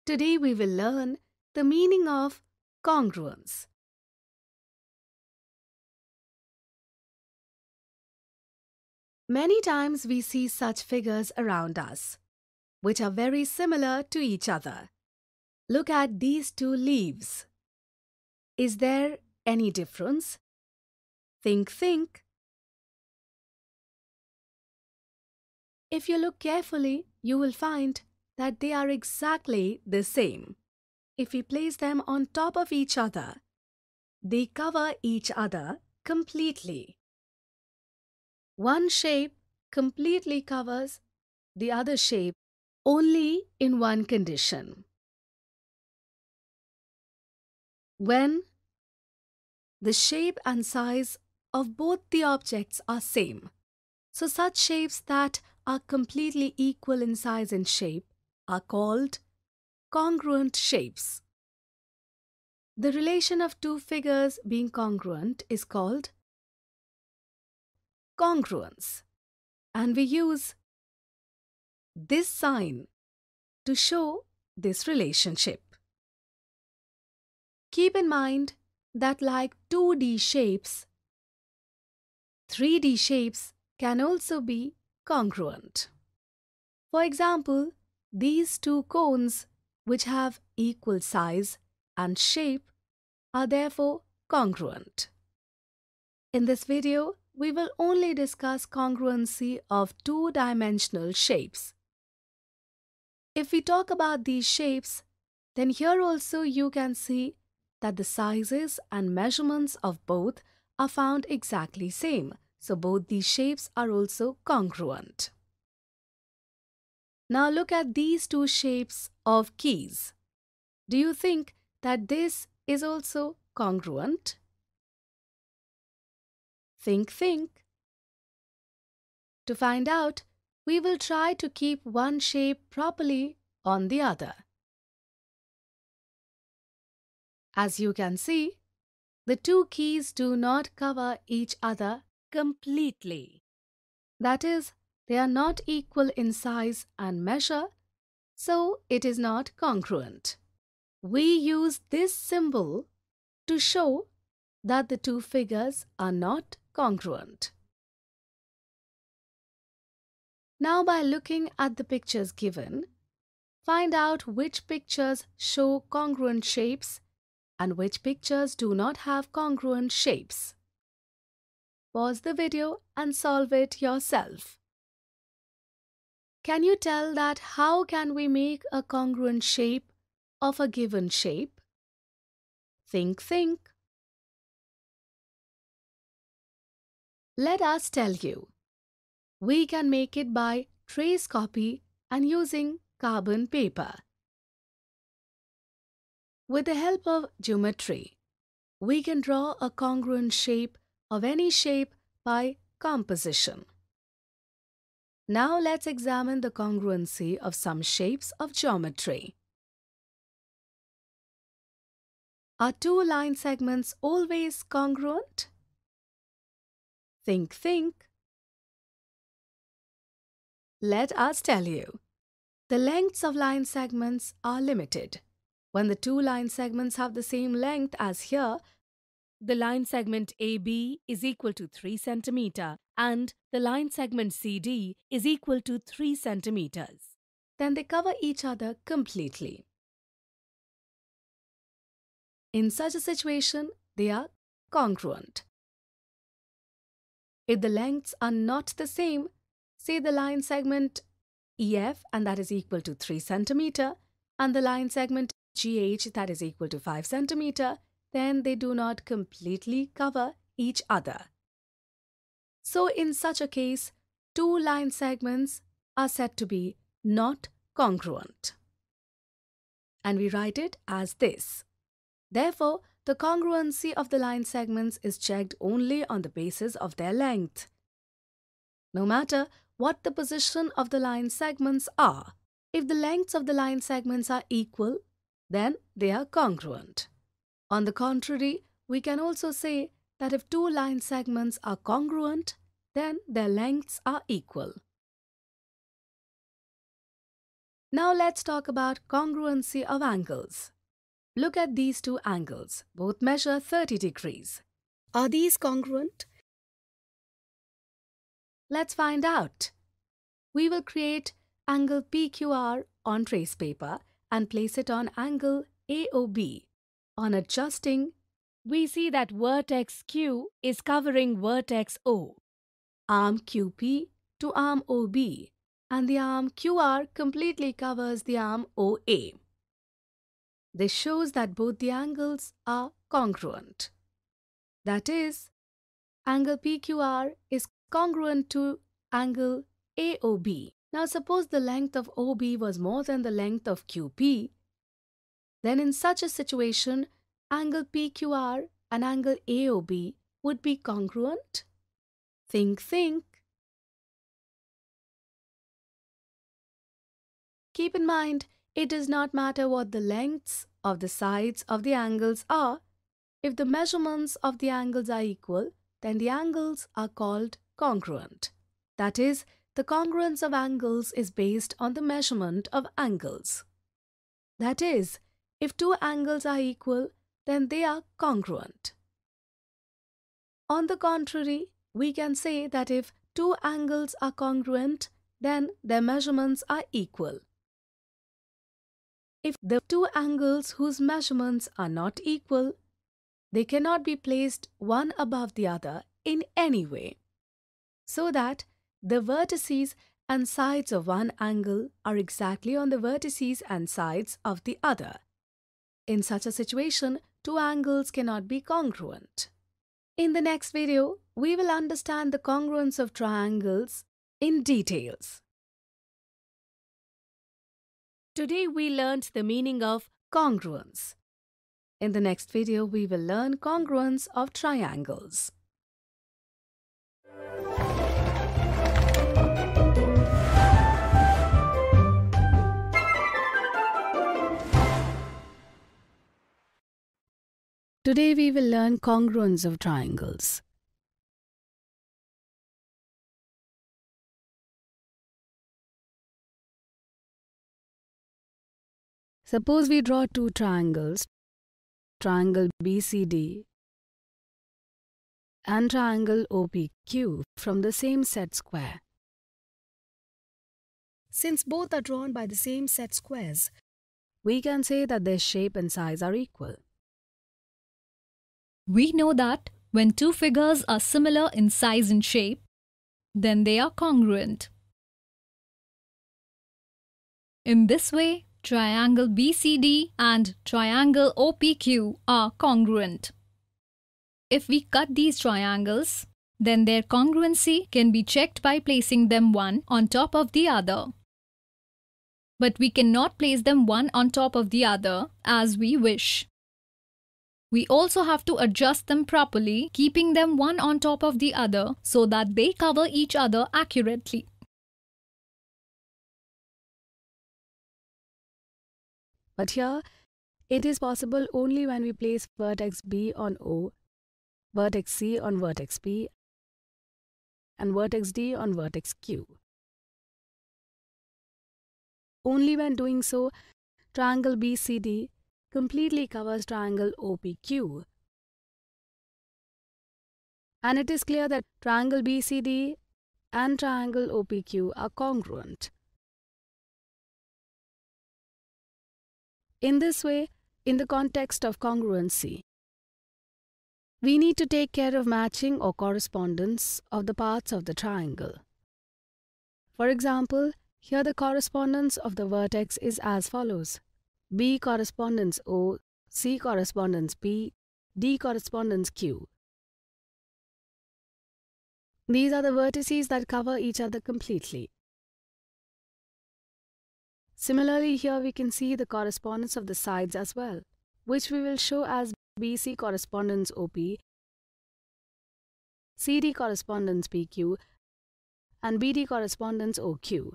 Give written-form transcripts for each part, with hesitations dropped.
Today we will learn the meaning of congruence. Many times we see such figures around us, which are very similar to each other. Look at these two leaves. Is there any difference? Think. If you look carefully, you will find that they are exactly the same. If we place them on top of each other, they cover each other completely. One shape completely covers the other shape only in one condition. When the shape and size of both the objects are same. So such shapes that are completely equal in size and shape are called congruent shapes. The relation of two figures being congruent is called congruence, and we use this sign to show this relationship. Keep in mind that like 2D shapes, 3D shapes can also be congruent. For example, these two cones which have equal size and shape are therefore congruent. In this video, we will only discuss congruency of two-dimensional shapes. If we talk about these shapes, then here also you can see that the sizes and measurements of both are found exactly same. So both these shapes are also congruent. Now look at these two shapes of keys. Do you think that this is also congruent? Think. To find out, we will try to keep one shape properly on the other. As you can see, the two keys do not cover each other completely. That is, they are not equal in size and measure, so it is not congruent. We use this symbol to show that the two figures are not congruent. Now, by looking at the pictures given, find out which pictures show congruent shapes and which pictures do not have congruent shapes. Pause the video and solve it yourself. Can you tell that how can we make a congruent shape of a given shape? Think. Let us tell you. We can make it by trace copy and using carbon paper. With the help of geometry, we can draw a congruent shape of any shape by composition. Now let's examine the congruency of some shapes of geometry. Are two line segments always congruent? Think. Let us tell you. The lengths of line segments are limited. When the two line segments have the same length as here, the line segment AB is equal to 3 cm and the line segment CD is equal to 3 cm. Then they cover each other completely. In such a situation, they are congruent. If the lengths are not the same, say the line segment EF and that is equal to 3 cm and the line segment GH that is equal to 5 cm, then they do not completely cover each other. So in such a case, two line segments are said to be not congruent. And we write it as this. Therefore, the congruency of the line segments is checked only on the basis of their length. No matter what the position of the line segments are, if the lengths of the line segments are equal, then they are congruent. On the contrary, we can also say that if two line segments are congruent, then their lengths are equal. Now let's talk about congruency of angles. Look at these two angles. Both measure 30 degrees. Are these congruent? Let's find out. We will create angle PQR on trace paper and place it on angle AOB. On adjusting, we see that vertex Q is covering vertex O, arm QP to arm OB, and the arm QR completely covers the arm OA. This shows that both the angles are congruent. That is, angle PQR is congruent to angle AOB. Now suppose the length of OB was more than the length of QP, then in such a situation, angle PQR and angle AOB would be congruent? Think. Keep in mind, it does not matter what the lengths of the sides of the angles are. If the measurements of the angles are equal, then the angles are called congruent. That is, the congruence of angles is based on the measurement of angles. That is, if two angles are equal, then they are congruent. On the contrary, we can say that if two angles are congruent, then their measurements are equal. If the two angles whose measurements are not equal, they cannot be placed one above the other in any way, so that the vertices and sides of one angle are exactly on the vertices and sides of the other. In such a situation, two angles cannot be congruent. In the next video, we will understand the congruence of triangles in details. Today we learnt the meaning of congruence. In the next video, we will learn congruence of triangles. Today we will learn congruence of triangles. Suppose we draw two triangles, triangle BCD and triangle OPQ from the same set square. Since both are drawn by the same set squares, we can say that their shape and size are equal. We know that when two figures are similar in size and shape, then they are congruent. In this way, triangle BCD and triangle OPQ are congruent. If we cut these triangles, then their congruency can be checked by placing them one on top of the other. But we cannot place them one on top of the other as we wish. We also have to adjust them properly, keeping them one on top of the other so that they cover each other accurately. But here, it is possible only when we place vertex B on O, vertex C on vertex P, and vertex D on vertex Q. Only when doing so, triangle BCD completely covers triangle OPQ. And it is clear that triangle BCD and triangle OPQ are congruent. In this way, in the context of congruency, we need to take care of matching or correspondence of the parts of the triangle. For example, here the correspondence of the vertex is as follows: B correspondence O, C correspondence P, D correspondence Q. These are the vertices that cover each other completely. Similarly, here we can see the correspondence of the sides as well, which we will show as BC correspondence OP, CD correspondence PQ, and BD correspondence OQ.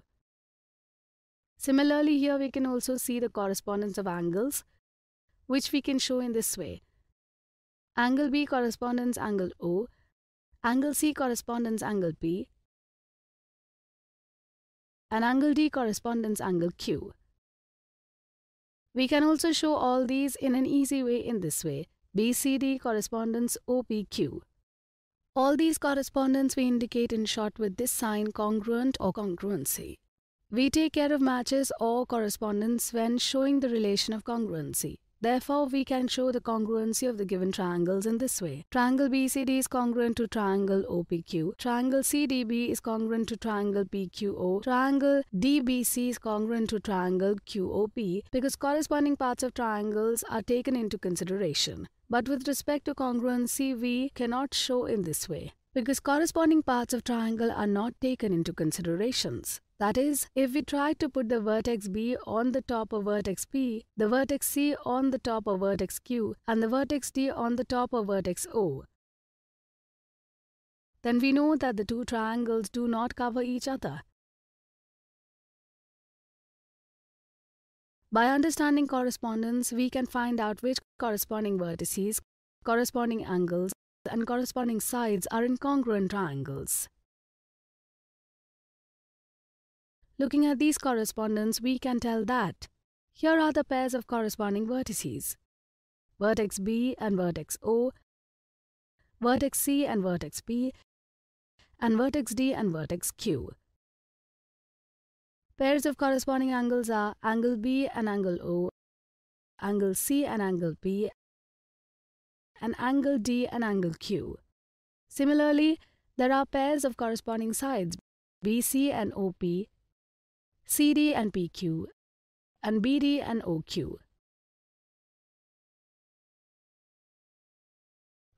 Similarly, here we can also see the correspondence of angles, which we can show in this way. Angle B correspondence angle O, angle C correspondence angle P, and angle D correspondence angle Q. We can also show all these in an easy way in this way. BCD correspondence OPQ. All these correspondence we indicate in short with this sign congruent or congruency. We take care of matches or correspondence when showing the relation of congruency. Therefore, we can show the congruency of the given triangles in this way. Triangle BCD is congruent to triangle OPQ. Triangle CDB is congruent to triangle PQO. Triangle DBC is congruent to triangle QOP because corresponding parts of triangles are taken into consideration. But with respect to congruency, we cannot show in this way because corresponding parts of triangle are not taken into considerations. That is, if we try to put the vertex B on the top of vertex P, the vertex C on the top of vertex Q, and the vertex D on the top of vertex O, then we know that the two triangles do not cover each other. By understanding correspondence, we can find out which corresponding vertices, corresponding angles, and corresponding sides are in congruent triangles. Looking at these correspondence, we can tell that here are the pairs of corresponding vertices: vertex B and vertex O, vertex C and vertex P, and vertex D and vertex Q. Pairs of corresponding angles are angle B and angle O, angle C and angle P, and angle D and angle Q. Similarly, there are pairs of corresponding sides BC and OP, CD and PQ, and BD and OQ.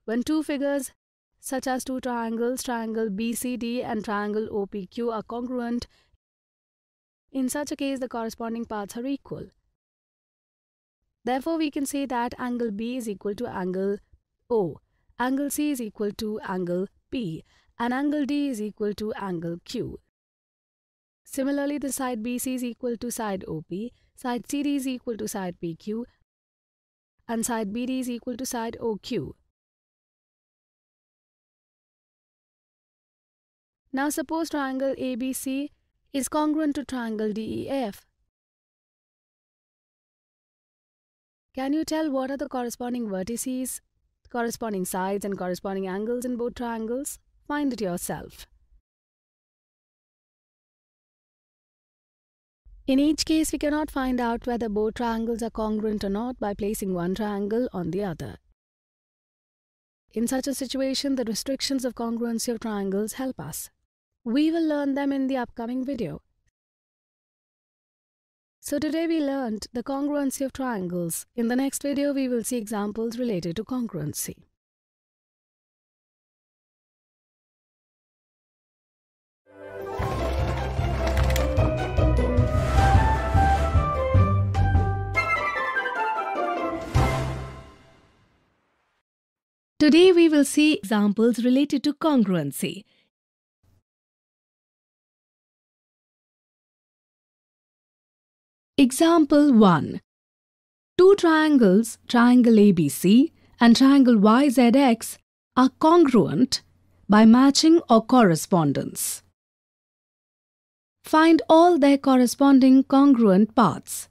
When two figures, such as two triangles, triangle BCD and triangle OPQ, are congruent, in such a case the corresponding parts are equal. Therefore, we can say that angle B is equal to angle O, angle C is equal to angle P, and angle D is equal to angle Q. Similarly, the side BC is equal to side OP, side CD is equal to side PQ, and side BD is equal to side OQ. Now suppose triangle ABC is congruent to triangle DEF. Can you tell what are the corresponding vertices, corresponding sides, and corresponding angles in both triangles? Find it yourself. In each case, we cannot find out whether both triangles are congruent or not by placing one triangle on the other. In such a situation, the restrictions of congruency of triangles help us. We will learn them in the upcoming video. So today we learned the congruency of triangles. In the next video, we will see examples related to congruency. Today we will see examples related to congruency. Example 1. Two triangles, triangle ABC and triangle YZX, are congruent by matching or correspondence. Find all their corresponding congruent parts.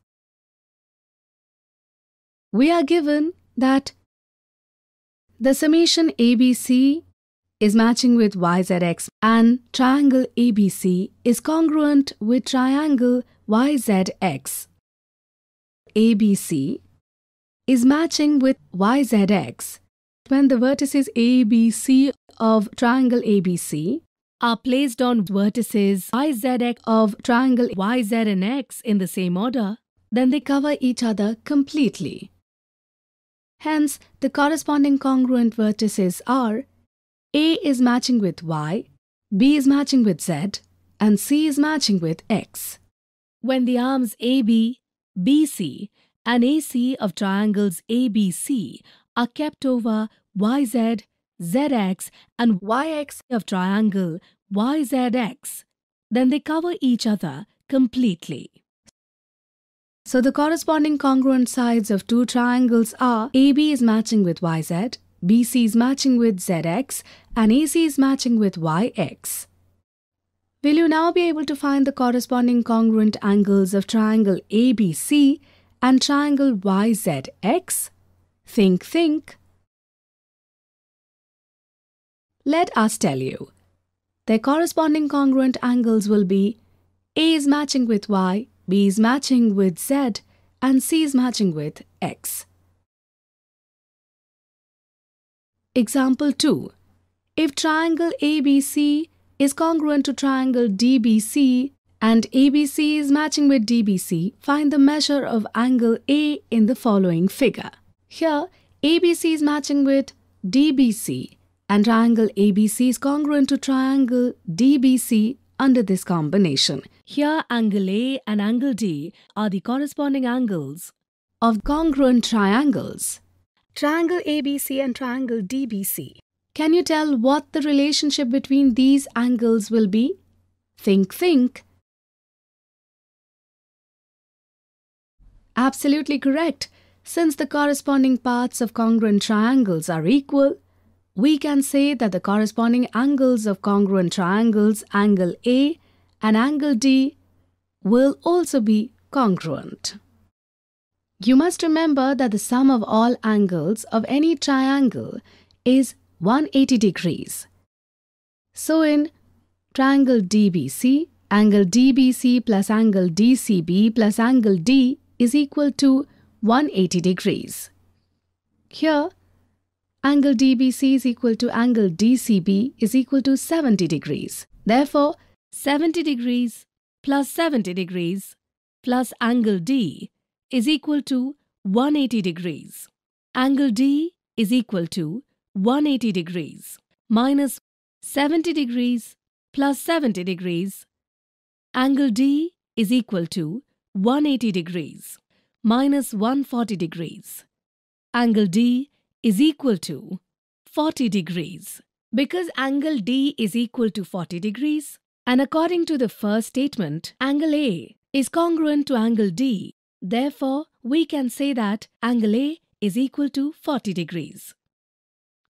We are given that the summation ABC is matching with YZX and triangle ABC is congruent with triangle YZX. ABC is matching with YZX when the vertices ABC of triangle ABC are placed on vertices YZX of triangle YZ and X in the same order, then they cover each other completely. Hence, the corresponding congruent vertices are A is matching with Y, B is matching with Z, and C is matching with X. When the arms AB, BC, and AC of triangles ABC are kept over YZ, ZX, and YX of triangle YZX, then they cover each other completely. So the corresponding congruent sides of two triangles are AB is matching with YZ, BC is matching with ZX, and AC is matching with YX. Will you now be able to find the corresponding congruent angles of triangle ABC and triangle YZX? Think. Let us tell you. Their corresponding congruent angles will be A is matching with Y, B is matching with Z, and C is matching with X. Example 2. If triangle ABC is congruent to triangle DBC and ABC is matching with DBC, find the measure of angle A in the following figure. Here, ABC is matching with DBC and triangle ABC is congruent to triangle DBC under this combination. Here, angle A and angle D are the corresponding angles of congruent triangles. Triangle ABC and triangle DBC. Can you tell what the relationship between these angles will be? Think. Absolutely correct. Since the corresponding parts of congruent triangles are equal, we can say that the corresponding angles of congruent triangles, angle A and angle D, will also be congruent. You must remember that the sum of all angles of any triangle is 180 degrees. So in triangle DBC, angle DBC plus angle DCB plus angle D is equal to 180 degrees. Here, angle DBC is equal to angle DCB is equal to 70 degrees. Therefore, 70 degrees plus 70 degrees plus angle D is equal to 180 degrees. Angle D is equal to 180 degrees minus 70 degrees plus 70 degrees. Angle D is equal to 180 degrees minus 140 degrees. Angle D is equal to 40 degrees. Because angle D is equal to 40 degrees, and according to the first statement, angle A is congruent to angle D, therefore, we can say that angle A is equal to 40 degrees.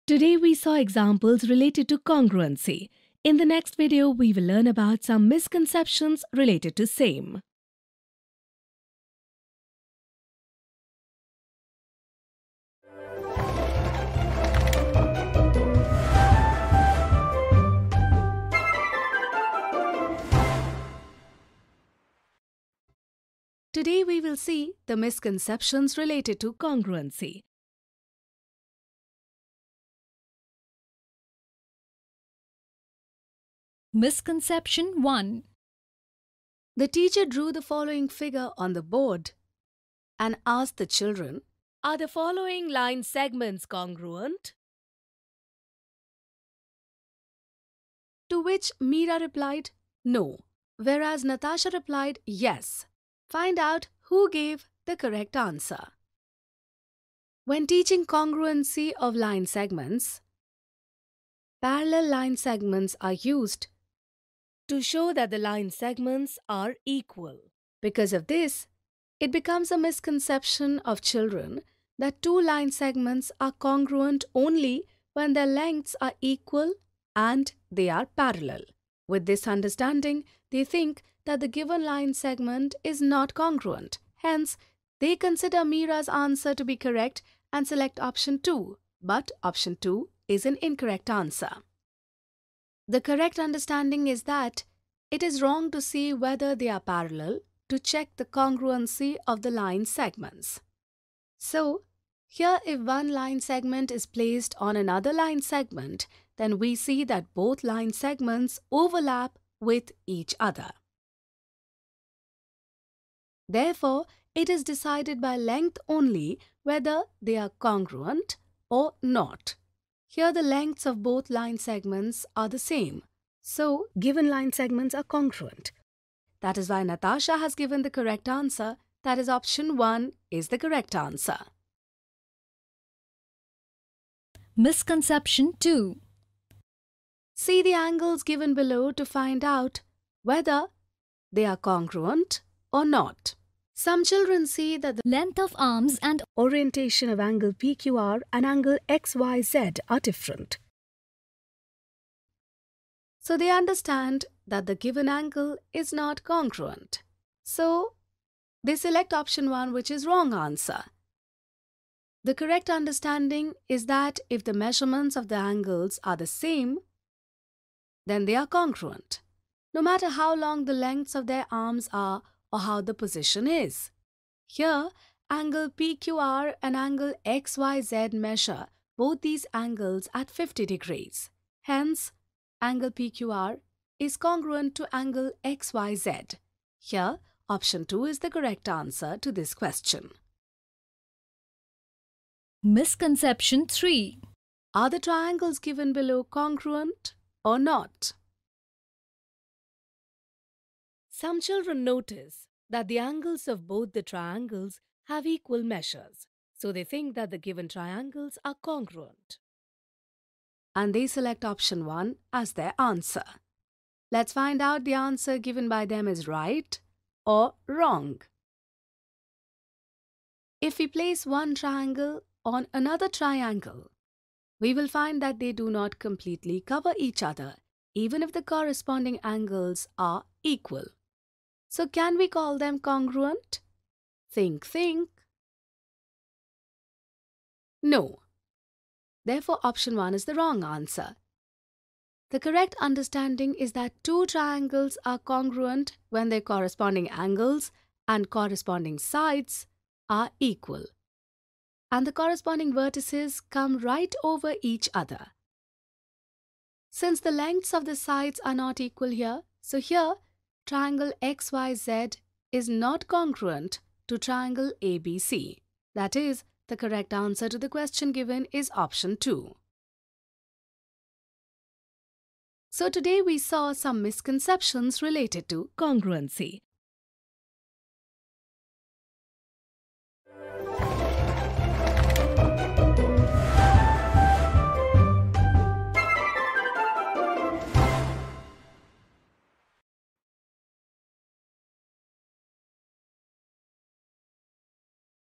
Today we saw examples related to congruency. In the next video, we will learn about some misconceptions related to same. Today we will see the misconceptions related to congruency. Misconception 1. The teacher drew the following figure on the board and asked the children, "Are the following line segments congruent?" To which Meera replied, "No," whereas Natasha replied, "Yes." Find out who gave the correct answer. When teaching congruency of line segments, parallel line segments are used to show that the line segments are equal. Because of this, it becomes a misconception of children that two line segments are congruent only when their lengths are equal and they are parallel. With this understanding, they think that the given line segment is not congruent. Hence, they consider Meera's answer to be correct and select option 2. But option 2 is an incorrect answer. The correct understanding is that it is wrong to see whether they are parallel to check the congruency of the line segments. So, here if one line segment is placed on another line segment, then we see that both line segments overlap with each other. Therefore, it is decided by length only whether they are congruent or not. Here the lengths of both line segments are the same. So, given line segments are congruent. That is why Natasha has given the correct answer. That is option 1 is the correct answer. Misconception 2. See the angles given below to find out whether they are congruent or not. Some children see that the Length of arms and orientation of angle PQR and angle XYZ are different. So they understand that the given angle is not congruent. So they select option 1, which is wrong answer. The correct understanding is that if the measurements of the angles are the same, then they are congruent, no matter how long the lengths of their arms are or how the position is. Here, angle PQR and angle XYZ measure both these angles at 50 degrees. Hence, angle PQR is congruent to angle XYZ. Here, option 2 is the correct answer to this question. Misconception 3. Are the triangles given below congruent or not? Some children notice that the angles of both the triangles have equal measures, so they think that the given triangles are congruent. And they select option 1 as their answer. Let's find out the answer given by them is right or wrong. If we place one triangle on another triangle, we will find that they do not completely cover each other, even if the corresponding angles are equal. So can we call them congruent? Think. No. Therefore, option 1 is the wrong answer. The correct understanding is that two triangles are congruent when their corresponding angles and corresponding sides are equal, and the corresponding vertices come right over each other. Since the lengths of the sides are not equal here, so here triangle XYZ is not congruent to triangle ABC. That is, the correct answer to the question given is option 2. So today we saw some misconceptions related to congruency.